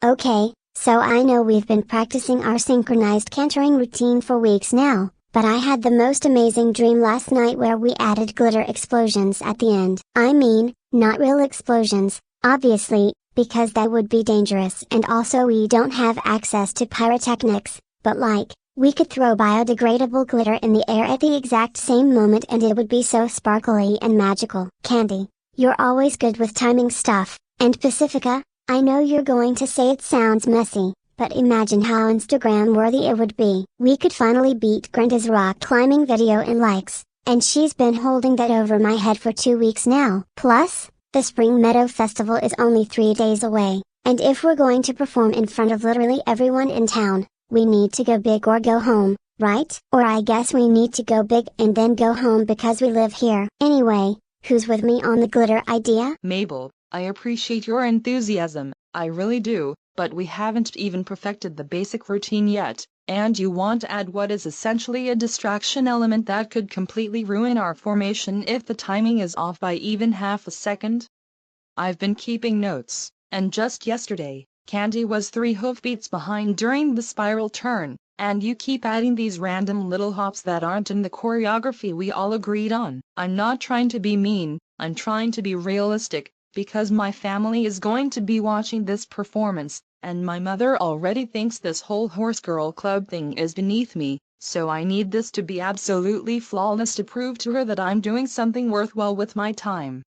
Okay, so I know we've been practicing our synchronized cantering routine for weeks now, but I had the most amazing dream last night where we added glitter explosions at the end. I mean, not real explosions, obviously, because that would be dangerous and also we don't have access to pyrotechnics, but like, we could throw biodegradable glitter in the air at the exact same moment and it would be so sparkly and magical. Candy, you're always good with timing stuff, and Pacifica, I know you're going to say it sounds messy, but imagine how Instagram worthy it would be. We could finally beat Grenda's rock climbing video in likes, and she's been holding that over my head for 2 weeks now. Plus, the Spring Meadow Festival is only 3 days away, and if we're going to perform in front of literally everyone in town, we need to go big or go home, right? Or I guess we need to go big and then go home because we live here. Anyway, who's with me on the glitter idea? Mabel, I appreciate your enthusiasm, I really do, but we haven't even perfected the basic routine yet, and you want to add what is essentially a distraction element that could completely ruin our formation if the timing is off by even half a second? I've been keeping notes, and just yesterday, Candy was 3 hoofbeats behind during the spiral turn, and you keep adding these random little hops that aren't in the choreography we all agreed on. I'm not trying to be mean, I'm trying to be realistic, because my family is going to be watching this performance, and my mother already thinks this whole horse girl club thing is beneath me, so I need this to be absolutely flawless to prove to her that I'm doing something worthwhile with my time.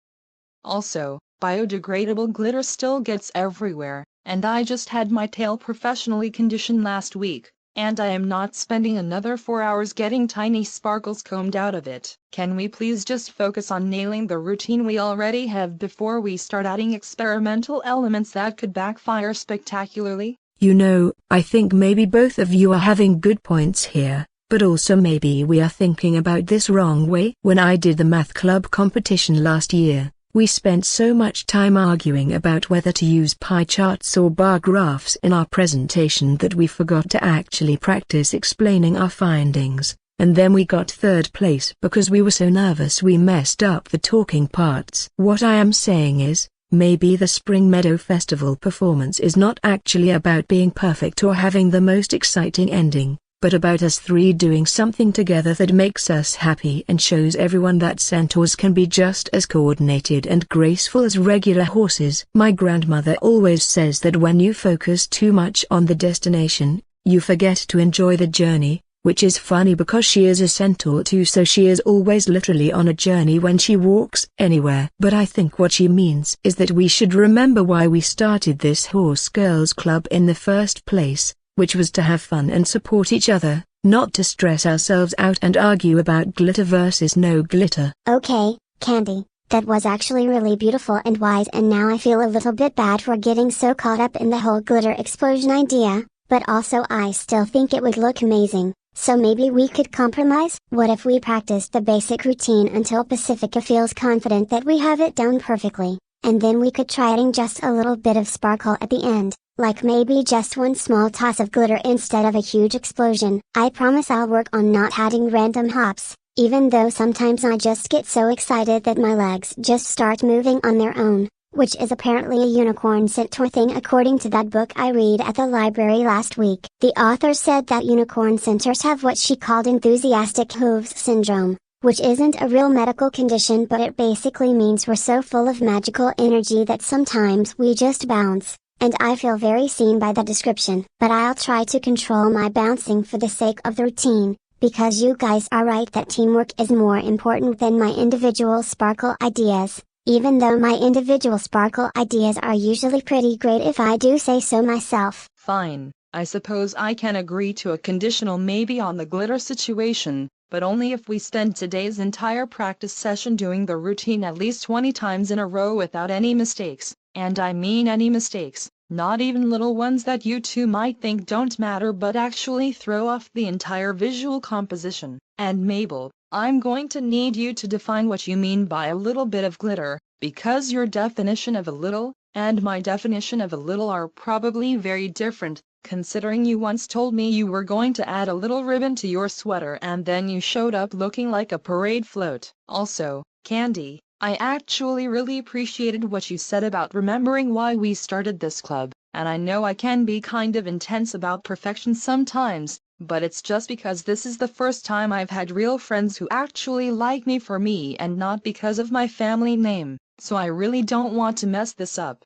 Also, biodegradable glitter still gets everywhere, and I just had my tail professionally conditioned last week, and I am not spending another 4 hours getting tiny sparkles combed out of it. Can we please just focus on nailing the routine we already have before we start adding experimental elements that could backfire spectacularly? You know, I think maybe both of you are having good points here, but also maybe we are thinking about this wrong way. When I did the math club competition last year, we spent so much time arguing about whether to use pie charts or bar graphs in our presentation that we forgot to actually practice explaining our findings, and then we got 3rd place because we were so nervous we messed up the talking parts. What I am saying is, maybe the Spring Meadow Festival performance is not actually about being perfect or having the most exciting ending, but about us 3 doing something together that makes us happy and shows everyone that centaurs can be just as coordinated and graceful as regular horses. My grandmother always says that when you focus too much on the destination, you forget to enjoy the journey, which is funny because she is a centaur too, so she is always literally on a journey when she walks anywhere. But I think what she means is that we should remember why we started this Horse Girls Club in the first place, which was to have fun and support each other, not to stress ourselves out and argue about glitter versus no glitter. Okay, Candy, that was actually really beautiful and wise, and now I feel a little bit bad for getting so caught up in the whole glitter explosion idea, but also I still think it would look amazing, so maybe we could compromise? What if we practice the basic routine until Pacifica feels confident that we have it down perfectly, and then we could try adding just a little bit of sparkle at the end? Like maybe just one small toss of glitter instead of a huge explosion. I promise I'll work on not adding random hops, even though sometimes I just get so excited that my legs just start moving on their own, which is apparently a unicorn centaur thing according to that book I read at the library last week. The author said that unicorn centaurs have what she called enthusiastic hooves syndrome, which isn't a real medical condition, but it basically means we're so full of magical energy that sometimes we just bounce. And I feel very seen by the description. But I'll try to control my bouncing for the sake of the routine, because you guys are right that teamwork is more important than my individual sparkle ideas, even though my individual sparkle ideas are usually pretty great if I do say so myself. Fine, I suppose I can agree to a conditional maybe on the glitter situation, but only if we spend today's entire practice session doing the routine at least 20 times in a row without any mistakes, and I mean any mistakes. Not even little ones that you two might think don't matter but actually throw off the entire visual composition. And Mabel, I'm going to need you to define what you mean by a little bit of glitter, because your definition of a little, and my definition of a little are probably very different, considering you once told me you were going to add a little ribbon to your sweater and then you showed up looking like a parade float. Also, Candy, I actually really appreciated what you said about remembering why we started this club. and I know I can be kind of intense about perfection sometimes, but it's just because this is the first time I've had real friends who actually like me for me and not because of my family name, so I really don't want to mess this up.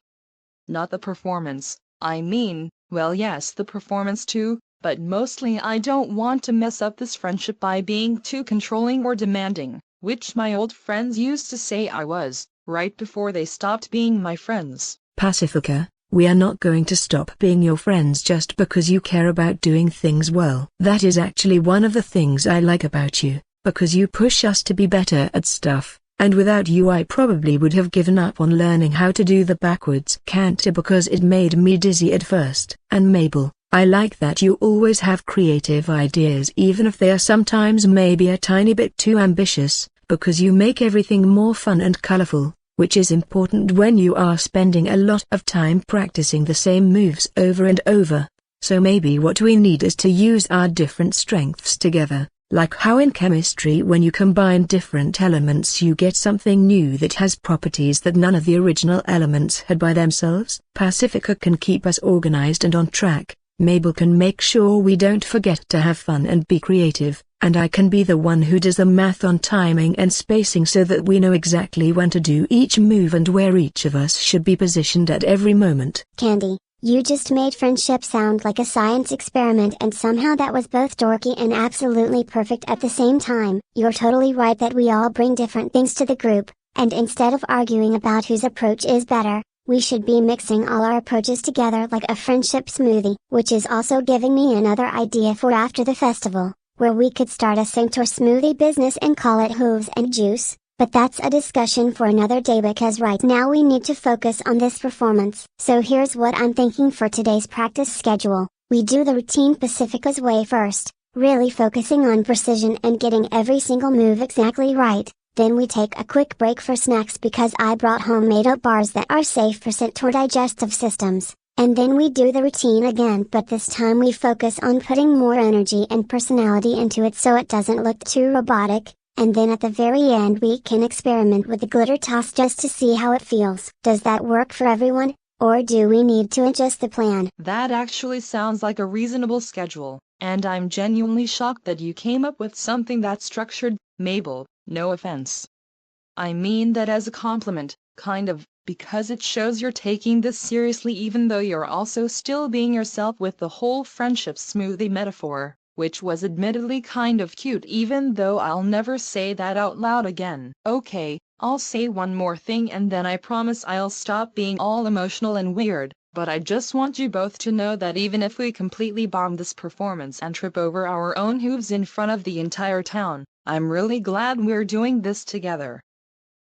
Not the performance, I mean, well yes, the performance too, but mostly I don't want to mess up this friendship by being too controlling or demanding, which my old friends used to say I was, right before they stopped being my friends. Pacifica, we are not going to stop being your friends just because you care about doing things well. That is actually one of the things I like about you, because you push us to be better at stuff. And without you I probably would have given up on learning how to do the backwards canter because it made me dizzy at first. And Mabel, I like that you always have creative ideas even if they are sometimes maybe a tiny bit too ambitious, because you make everything more fun and colorful, which is important when you are spending a lot of time practicing the same moves over and over. So maybe what we need is to use our different strengths together. Like how in chemistry when you combine different elements you get something new that has properties that none of the original elements had by themselves. Pacifica can keep us organized and on track, Mabel can make sure we don't forget to have fun and be creative, and I can be the one who does the math on timing and spacing so that we know exactly when to do each move and where each of us should be positioned at every moment. Candy, you just made friendship sound like a science experiment and somehow that was both dorky and absolutely perfect at the same time. You're totally right that we all bring different things to the group, and instead of arguing about whose approach is better, we should be mixing all our approaches together like a friendship smoothie. Which is also giving me another idea for after the festival, where we could start a Centaur smoothie business and call it Hooves and Juice. But that's a discussion for another day because right now we need to focus on this performance. So here's what I'm thinking for today's practice schedule. We do the routine Pacifica's way first, really focusing on precision and getting every single move exactly right. Then we take a quick break for snacks because I brought homemade oat bars that are safe for Centaur digestive systems. And then we do the routine again, but this time we focus on putting more energy and personality into it so it doesn't look too robotic. And then at the very end we can experiment with the glitter toss just to see how it feels. Does that work for everyone, or do we need to adjust the plan? That actually sounds like a reasonable schedule, and I'm genuinely shocked that you came up with something that structured, Mabel, no offense. I mean that as a compliment, kind of, because it shows you're taking this seriously even though you're also still being yourself with the whole friendship smoothie metaphor. Which was admittedly kind of cute even though I'll never say that out loud again. Okay, I'll say one more thing and then I promise I'll stop being all emotional and weird, but I just want you both to know that even if we completely bomb this performance and trip over our own hooves in front of the entire town, I'm really glad we're doing this together.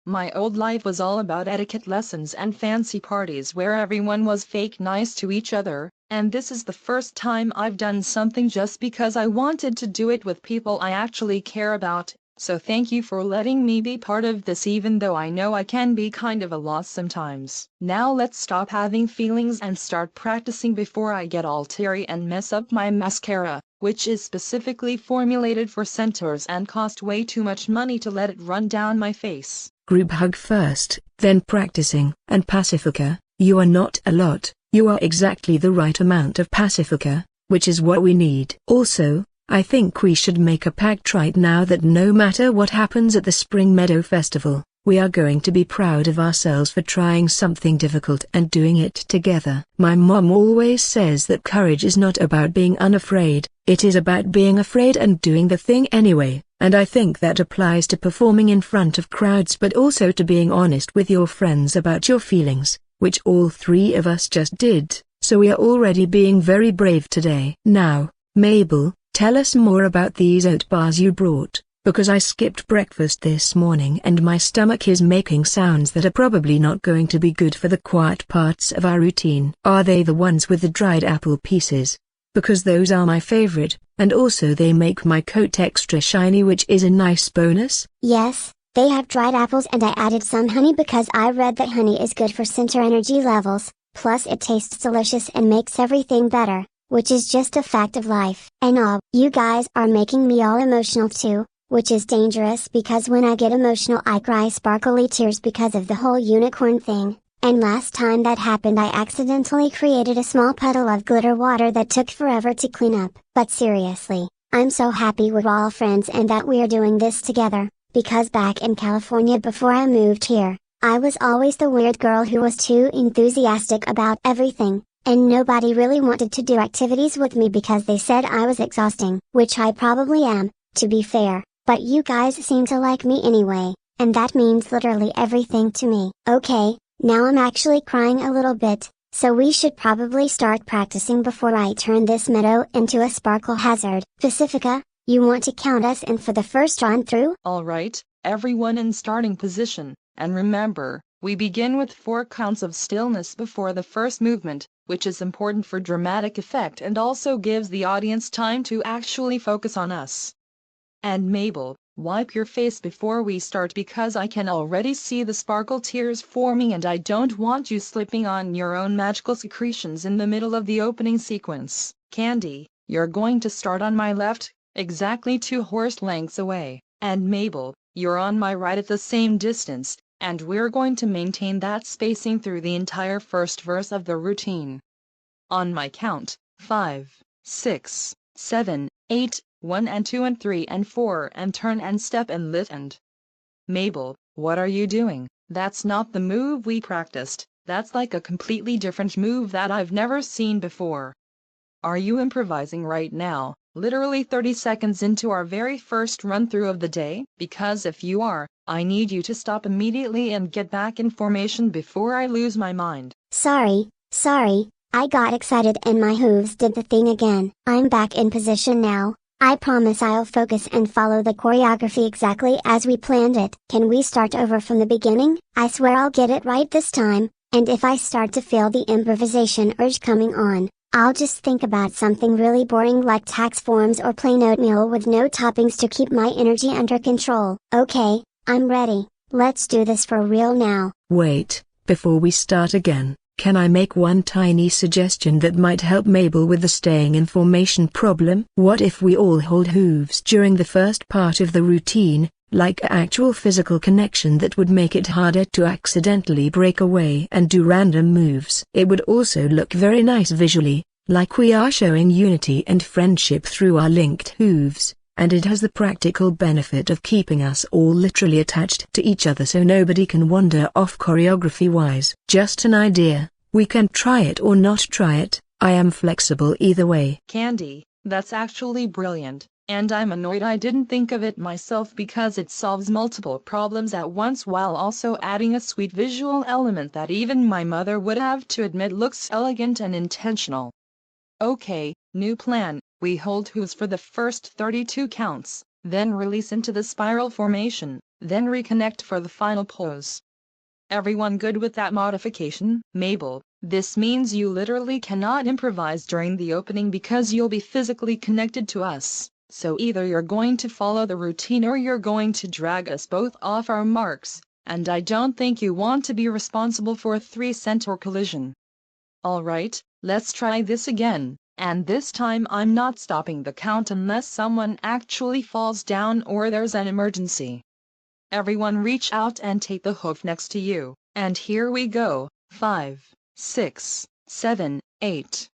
My old life was all about etiquette lessons and fancy parties where everyone was fake nice to each other, and this is the first time I've done something just because I wanted to do it with people I actually care about, so thank you for letting me be part of this even though I know I can be kind of a loss sometimes. Now let's stop having feelings and start practicing before I get all teary and mess up my mascara, which is specifically formulated for centaurs and cost way too much money to let it run down my face. Group hug first, then practicing. And Pacifica, you are not a lot, you are exactly the right amount of Pacifica, which is what we need. Also, I think we should make a pact right now that no matter what happens at the Spring Meadow Festival, we are going to be proud of ourselves for trying something difficult and doing it together. My mom always says that courage is not about being unafraid, it is about being afraid and doing the thing anyway. And I think that applies to performing in front of crowds but also to being honest with your friends about your feelings, which all three of us just did, so we are already being very brave today. Now, Mabel, tell us more about these oat bars you brought, because I skipped breakfast this morning and my stomach is making sounds that are probably not going to be good for the quiet parts of our routine. Are they the ones with the dried apple pieces? Because those are my favorite, and also they make my coat extra shiny, which is a nice bonus. Yes, they have dried apples and I added some honey because I read that honey is good for centaur energy levels, plus it tastes delicious and makes everything better, which is just a fact of life. And you guys are making me all emotional too, which is dangerous because when I get emotional I cry sparkly tears because of the whole unicorn thing. and last time that happened I accidentally created a small puddle of glitter water that took forever to clean up. But seriously, I'm so happy we're all friends and that we're doing this together, because back in California before I moved here, I was always the weird girl who was too enthusiastic about everything, and nobody really wanted to do activities with me because they said I was exhausting. Which I probably am, to be fair, but you guys seem to like me anyway, and that means literally everything to me. Okay, now I'm actually crying a little bit, so we should probably start practicing before I turn this meadow into a sparkle hazard. Pacifica, you want to count us in for the first run through? Alright, everyone in starting position, and remember, we begin with 4 counts of stillness before the first movement, which is important for dramatic effect and also gives the audience time to actually focus on us. And Mabel, wipe your face before we start because I can already see the sparkle tears forming and I don't want you slipping on your own magical secretions in the middle of the opening sequence. Candy, you're going to start on my left, exactly 2 horse lengths away, and Mabel, you're on my right at the same distance, and we're going to maintain that spacing through the entire first verse of the routine. On my count, 5, 6, 7, 8, 1 and 2 and 3 and 4 and turn and step and lift and. Mabel, what are you doing? That's not the move we practiced, that's like a completely different move that I've never seen before. Are you improvising right now, literally 30 seconds into our very first run-through of the day? Because if you are, I need you to stop immediately and get back in formation before I lose my mind. Sorry, I got excited and my hooves did the thing again. I'm back in position now. I promise I'll focus and follow the choreography exactly as we planned it. Can we start over from the beginning? I swear I'll get it right this time, and if I start to feel the improvisation urge coming on, I'll just think about something really boring like tax forms or plain oatmeal with no toppings to keep my energy under control. Okay, I'm ready. Let's do this for real now. Wait, before we start again, can I make one tiny suggestion that might help Mabel with the staying in formation problem? What if we all hold hooves during the first part of the routine, like actual physical connection that would make it harder to accidentally break away and do random moves? It would also look very nice visually, like we are showing unity and friendship through our linked hooves. And it has the practical benefit of keeping us all literally attached to each other so nobody can wander off choreography-wise. Just an idea, we can try it or not try it, I am flexible either way. Candy, that's actually brilliant, and I'm annoyed I didn't think of it myself because it solves multiple problems at once while also adding a sweet visual element that even my mother would have to admit looks elegant and intentional. Okay, new plan. We hold hooves for the first 32 counts, then release into the spiral formation, then reconnect for the final pose. Everyone good with that modification? Mabel, this means you literally cannot improvise during the opening because you'll be physically connected to us. So either you're going to follow the routine or you're going to drag us both off our marks, and I don't think you want to be responsible for a 3-center collision. Alright, let's try this again. And this time I'm not stopping the count unless someone actually falls down or there's an emergency. Everyone reach out and take the hoof next to you, and here we go, 5, 6, 7, 8.